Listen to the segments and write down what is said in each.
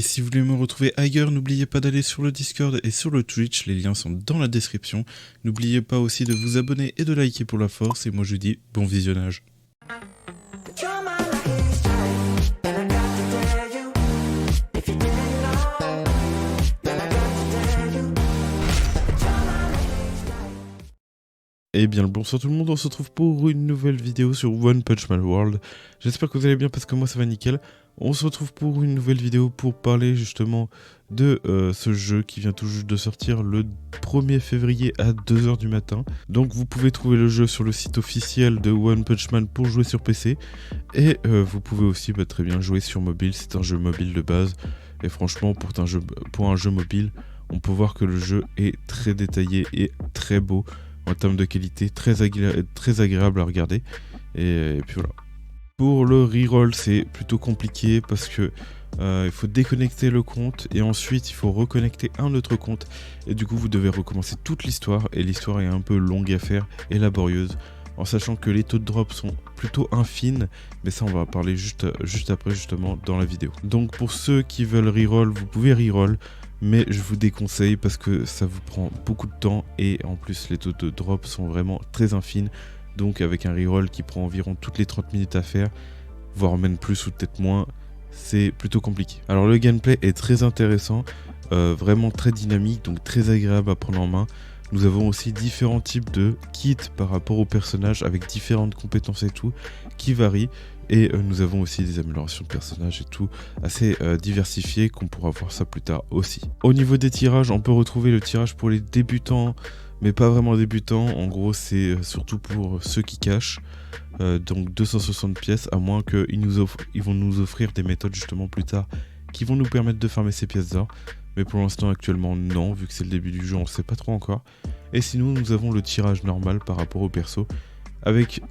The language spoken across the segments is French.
Et si vous voulez me retrouver ailleurs, n'oubliez pas d'aller sur le Discord et sur le Twitch, les liens sont dans la description. N'oubliez pas aussi de vous abonner et de liker pour la force, et moi je vous dis bon visionnage. Eh bien le bonsoir tout le monde, on se retrouve pour une nouvelle vidéo sur One Punch Man World. J'espère que vous allez bien parce que moi ça va nickel. On se retrouve pour une nouvelle vidéo pour parler justement de ce jeu qui vient tout juste de sortir le 1er février à 2 h du matin. Donc vous pouvez trouver le jeu sur le site officiel de One Punch Man pour jouer sur PC. Et vous pouvez aussi très bien jouer sur mobile, c'est un jeu mobile de base. Et franchement pour un jeu mobile, on peut voir que le jeu est très détaillé et très beau. En termes de qualité, très agréable à regarder. Et puis voilà. Pour le reroll, c'est plutôt compliqué parce que il faut déconnecter le compte et ensuite il faut reconnecter un autre compte. Et du coup, vous devez recommencer toute l'histoire. Et l'histoire est un peu longue à faire et laborieuse. En sachant que les taux de drop sont plutôt infimes. Mais ça, on va en parler juste après, justement, dans la vidéo. Donc pour ceux qui veulent reroll, vous pouvez reroll. Mais je vous déconseille parce que ça vous prend beaucoup de temps et en plus les taux de drop sont vraiment très infimes. Donc avec un reroll qui prend environ toutes les 30 minutes à faire, voire même plus ou peut-être moins, c'est plutôt compliqué. Alors le gameplay est très intéressant, vraiment très dynamique, donc très agréable à prendre en main. Nous avons aussi différents types de kits par rapport aux personnages avec différentes compétences et tout qui varient. Et nous avons aussi des améliorations de personnages et tout assez diversifiées qu'on pourra voir ça plus tard aussi. Au niveau des tirages, on peut retrouver le tirage pour les débutants, mais pas vraiment débutants. En gros, c'est surtout pour ceux qui cachent. Donc 260 pièces, à moins qu'ils vont nous offrir des méthodes justement plus tard qui vont nous permettre de farmer ces pièces d'or. Mais pour l'instant, actuellement, non, vu que c'est le début du jeu, on ne sait pas trop encore. Et sinon, nous avons le tirage normal par rapport au perso, avec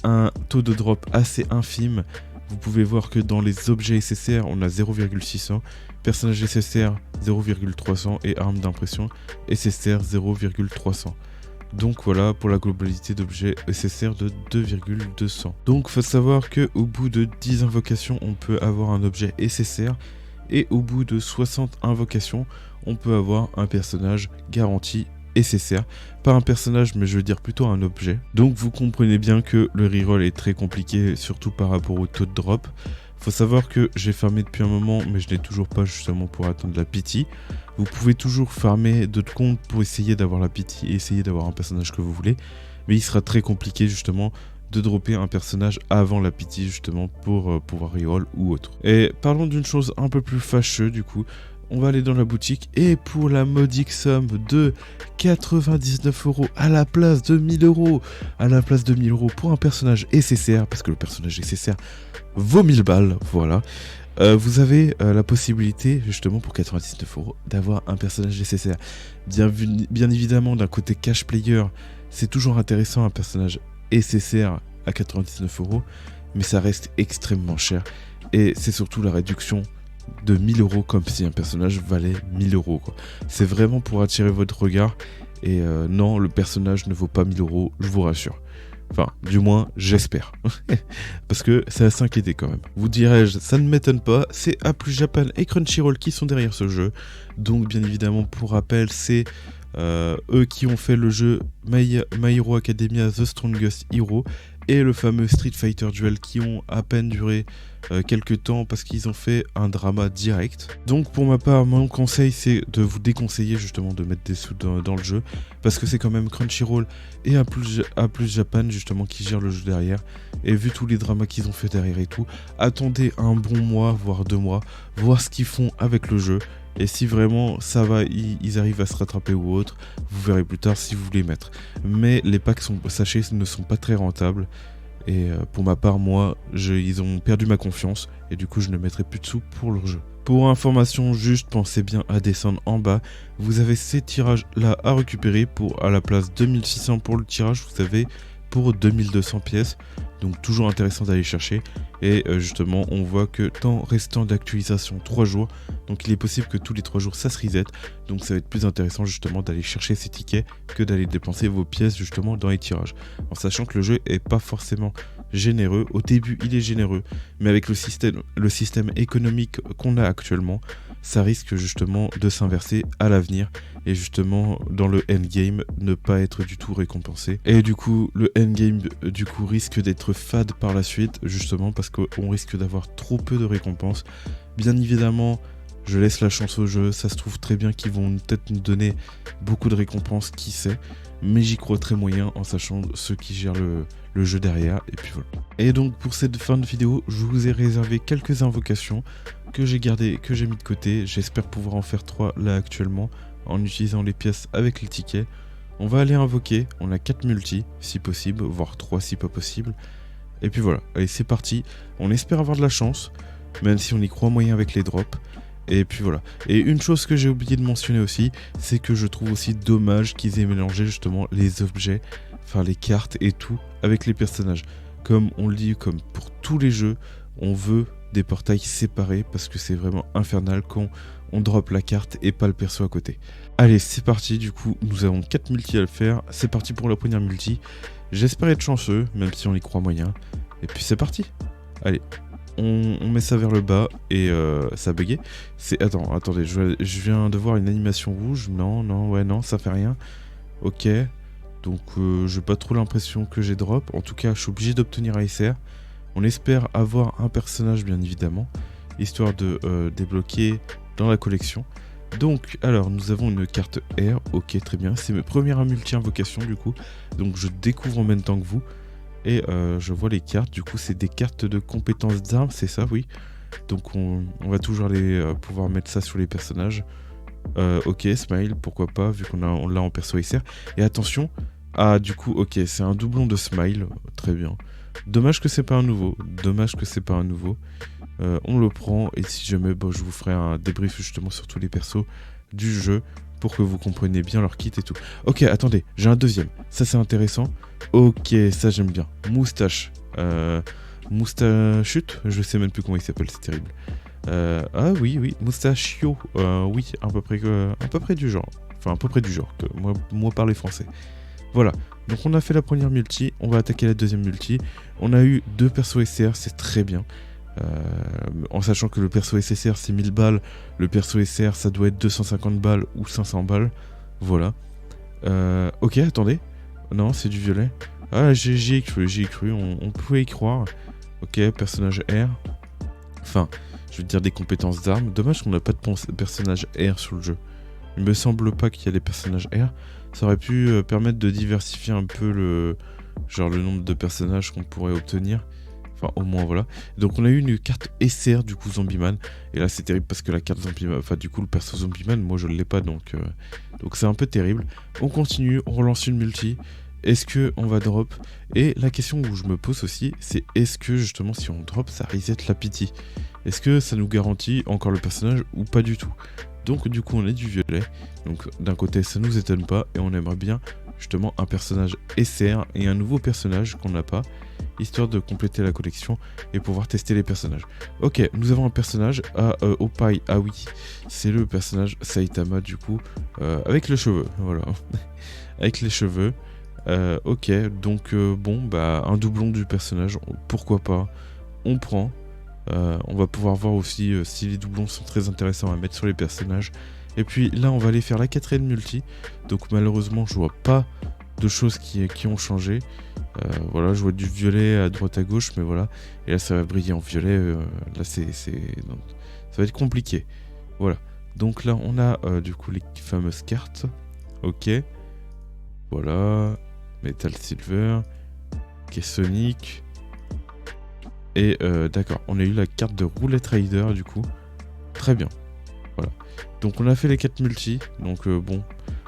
un taux de drop assez infime. Vous pouvez voir que dans les objets SSR, on a 0,600, personnage SSR 0,300 et arme d'impression SSR 0,300. Donc voilà pour la globalité d'objets SSR de 2,200. Donc faut savoir que au bout de 10 invocations, on peut avoir un objet SSR et au bout de 60 invocations, on peut avoir un personnage garanti SSR. Pas un personnage, mais je veux dire plutôt un objet. Donc vous comprenez bien que le reroll est très compliqué, surtout par rapport au taux de drop. Faut savoir que j'ai farmé depuis un moment, mais je n'ai toujours pas justement pour atteindre la pity. Vous pouvez toujours farmer d'autres comptes pour essayer d'avoir la pity et essayer d'avoir un personnage que vous voulez. Mais il sera très compliqué justement de dropper un personnage avant la pity justement pour pouvoir reroll ou autre. Et parlons d'une chose un peu plus fâcheuse du coup. On va aller dans la boutique et pour la modique somme de 99 € à la place de 1000 €, à la place de 1000 € pour un personnage SSR, parce que le personnage SSR vaut 1000 balles, voilà. Vous avez la possibilité justement pour 99 € d'avoir un personnage SSR. Bien évidemment d'un côté cash player, c'est toujours intéressant un personnage SSR à 99 €, mais ça reste extrêmement cher et c'est surtout la réduction de 1000 € comme si un personnage valait 1000 € quoi. C'est vraiment pour attirer votre regard et non, le personnage ne vaut pas 1000 €, je vous rassure. Enfin, du moins, j'espère. Parce que c'est à s'inquiéter quand même. Vous dirais-je, ça ne m'étonne pas, c'est A+ Japan et Crunchyroll qui sont derrière ce jeu. Donc bien évidemment, pour rappel, c'est eux qui ont fait le jeu My Hero Academia The Strongest Hero et le fameux Street Fighter Duel qui ont à peine duré quelques temps parce qu'ils ont fait un drama direct. Donc pour ma part, mon conseil c'est de vous déconseiller justement de mettre des sous dans le jeu parce que c'est quand même Crunchyroll et A+ Japan justement qui gèrent le jeu derrière. Et vu tous les dramas qu'ils ont fait derrière et tout, attendez un bon mois voire 2 mois, voir ce qu'ils font avec le jeu. Et si vraiment ça va, ils arrivent à se rattraper ou autre, vous verrez plus tard si vous voulez mettre. Mais les packs, sachez, ne sont pas très rentables. Et pour ma part, moi, ils ont perdu ma confiance. Et du coup, je ne mettrai plus de sous pour leur jeu. Pour information juste, pensez bien à descendre en bas. Vous avez ces tirages-là à récupérer pour à la place 2600 pour le tirage. Vous avez pour 2200 pièces. Donc toujours intéressant d'aller chercher. Et justement on voit que temps restant d'actualisation 3 jours. Donc il est possible que tous les 3 jours ça se reset. Donc ça va être plus intéressant justement d'aller chercher ces tickets que d'aller dépenser vos pièces justement dans les tirages. En sachant que le jeu est pas forcément généreux. Au début il est généreux. Mais avec le système économique qu'on a actuellement, ça risque justement de s'inverser à l'avenir. Et justement dans le endgame ne pas être du tout récompensé. Et du coup le endgame du coup risque d'être fade par la suite, justement parce qu'on risque d'avoir trop peu de récompenses. Bien évidemment, je laisse la chance au jeu, ça se trouve très bien qu'ils vont peut-être nous donner beaucoup de récompenses, qui sait, mais j'y crois très moyen en sachant ceux qui gèrent le jeu derrière, et puis voilà. Et donc pour cette fin de vidéo, je vous ai réservé quelques invocations que j'ai gardées, que j'ai mis de côté. J'espère pouvoir en faire 3 là actuellement, en utilisant les pièces avec les tickets. On va aller invoquer, on a 4 multis si possible, voire 3 si pas possible. Et puis voilà, allez c'est parti, on espère avoir de la chance, même si on y croit moyen avec les drops. Et puis voilà, et une chose que j'ai oublié de mentionner aussi, c'est que je trouve aussi dommage qu'ils aient mélangé justement les objets, enfin les cartes et tout, avec les personnages. Comme on le dit, comme pour tous les jeux, on veut des portails séparés parce que c'est vraiment infernal quand on drop la carte et pas le perso à côté. Allez c'est parti, du coup nous avons 4 multis à le faire, c'est parti pour la première multi. J'espère être chanceux, même si on y croit moyen. Et puis c'est parti. Allez, on met ça vers le bas et ça a bugué. Attendez, je viens de voir une animation rouge. Non, ça fait rien. Ok, donc j'ai pas trop l'impression que j'ai drop. En tout cas, je suis obligé d'obtenir ASR. On espère avoir un personnage, bien évidemment, histoire de débloquer dans la collection. Donc, alors, nous avons une carte R, ok, très bien, c'est mes premières multi-invocations du coup, donc je découvre en même temps que vous, et je vois les cartes, du coup c'est des cartes de compétences d'armes, c'est ça, oui, donc on va toujours pouvoir mettre ça sur les personnages. Ok, Smile, pourquoi pas, vu on l'a en perso SR, et attention, du coup, ok, c'est un doublon de Smile, très bien, dommage que c'est pas un nouveau, on le prend et si jamais je vous ferai un débrief justement sur tous les persos du jeu pour que vous compreniez bien leur kit et tout. Ok, attendez, j'ai un deuxième, ça c'est intéressant. Ok, ça j'aime bien. Moustache. Moustachute, je sais même plus comment il s'appelle, c'est terrible. Ah oui, Moustachio. Oui, à peu près du genre. Enfin, à peu près du genre, que moi parler français. Voilà, donc on a fait la première multi, on va attaquer la deuxième multi. On a eu 2 persos SR, c'est très bien. En sachant que le perso SSR c'est 1000 balles, le perso SR ça doit être 250 balles ou 500 balles. Voilà. Ok, attendez. Non, c'est du violet. Ah, j'y ai cru, on pouvait y croire. Ok, personnage R. Enfin, je veux dire des compétences d'armes. Dommage qu'on n'a pas de personnage R sur le jeu. Il me semble pas qu'il y a des personnages R. Ça aurait pu permettre de diversifier un peu le nombre de personnages qu'on pourrait obtenir. Enfin, au moins, voilà. Donc, on a eu une carte SR, du coup, Zombieman. Et là, c'est terrible parce que la carte Zombieman... Enfin, du coup, le perso Zombieman, moi, je ne l'ai pas. Donc, c'est un peu terrible. On continue, on relance une multi. Est-ce qu'on va drop? Et la question où je me pose aussi, c'est est-ce que, justement, si on drop, ça reset la pity? Est-ce que ça nous garantit encore le personnage ou pas du tout? Donc, du coup, on est du violet. Donc, d'un côté, ça nous étonne pas. Et on aimerait bien, justement, un personnage SR et un nouveau personnage qu'on n'a pas, histoire de compléter la collection et pouvoir tester les personnages. Ok, nous avons un personnage Opai. Ah oui, c'est le personnage Saitama du coup, avec les cheveux, voilà. Avec les cheveux. Ok, donc un doublon du personnage, pourquoi pas, on prend. On va pouvoir voir aussi si les doublons sont très intéressants à mettre sur les personnages. Et puis là on va aller faire la 4ème multi. Donc malheureusement je vois pas de choses qui ont changé. Voilà, je vois du violet à droite à gauche, mais voilà. Et là ça va briller en violet. Là ça va être compliqué. Voilà. Donc là on a du coup les fameuses cartes. Ok. Voilà. Metal Silver. Ok, Sonic. Et d'accord, on a eu la carte de Roulette Rider du coup. Très bien. Voilà. Donc on a fait les 4 multis. Donc bon,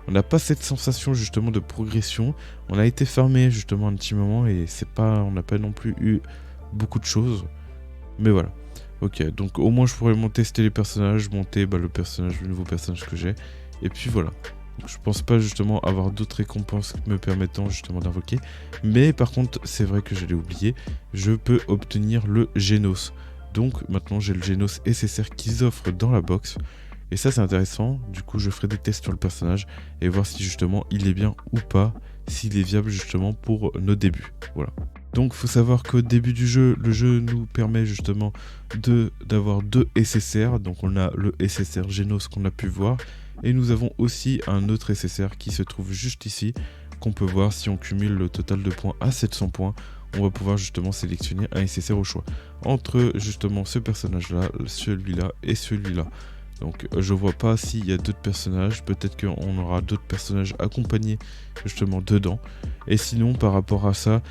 on n'a pas cette sensation justement de progression. On a été farmé justement un petit moment et on n'a pas non plus eu beaucoup de choses. Mais voilà. Ok, donc au moins je pourrais tester les personnages, monter le nouveau personnage que j'ai. Et puis voilà. Donc, je pense pas justement avoir d'autres récompenses me permettant justement d'invoquer. Mais par contre, c'est vrai que j'allais oublier, je peux obtenir le Genos. Donc maintenant j'ai le Genos SSR qu'ils offrent dans la box. Et ça c'est intéressant, du coup je ferai des tests sur le personnage et voir si justement il est bien ou pas, s'il est viable justement pour nos débuts. Voilà. Donc faut savoir qu'au début du jeu, le jeu nous permet justement d'avoir 2 SSR. Donc on a le SSR Genos qu'on a pu voir. Et nous avons aussi un autre SSR qui se trouve juste ici, qu'on peut voir si on cumule le total de points à 700 points. On va pouvoir justement sélectionner un SSR au choix entre justement ce personnage là, celui-là et celui-là. Donc je vois pas s'il y a d'autres personnages, peut-être qu'on aura d'autres personnages accompagnés justement dedans. Et sinon par rapport à ça,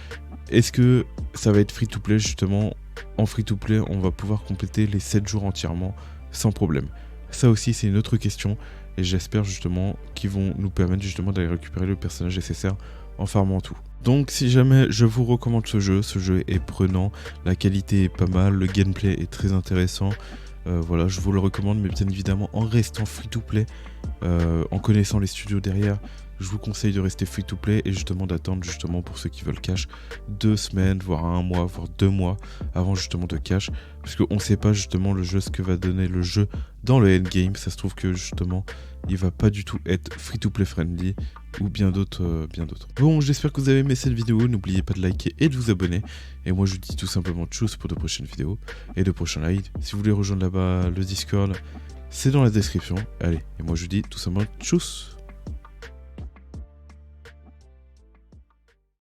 est-ce que ça va être free to play justement? En free to play on va pouvoir compléter les 7 jours entièrement sans problème. Ça aussi c'est une autre question et j'espère justement qu'ils vont nous permettre justement d'aller récupérer le personnage SSR en farmant tout. Donc si jamais je vous recommande ce jeu est prenant, la qualité est pas mal, le gameplay est très intéressant. Voilà, je vous le recommande, mais bien évidemment en restant free to play, en connaissant les studios derrière, je vous conseille de rester free to play et justement d'attendre justement pour ceux qui veulent cash 2 semaines, voire 1 mois, voire 2 mois avant justement de cash, parce qu'on ne sait pas justement le jeu, ce que va donner le jeu dans le endgame. Ça se trouve que justement il va pas du tout être free to play friendly ou bien d'autres. Bon, j'espère que vous avez aimé cette vidéo, n'oubliez pas de liker et de vous abonner, et moi je vous dis tout simplement tchuss pour de prochaines vidéos et de prochains lives. Si vous voulez rejoindre là-bas le Discord, c'est dans la description. Allez, et moi je vous dis tout simplement tchuss.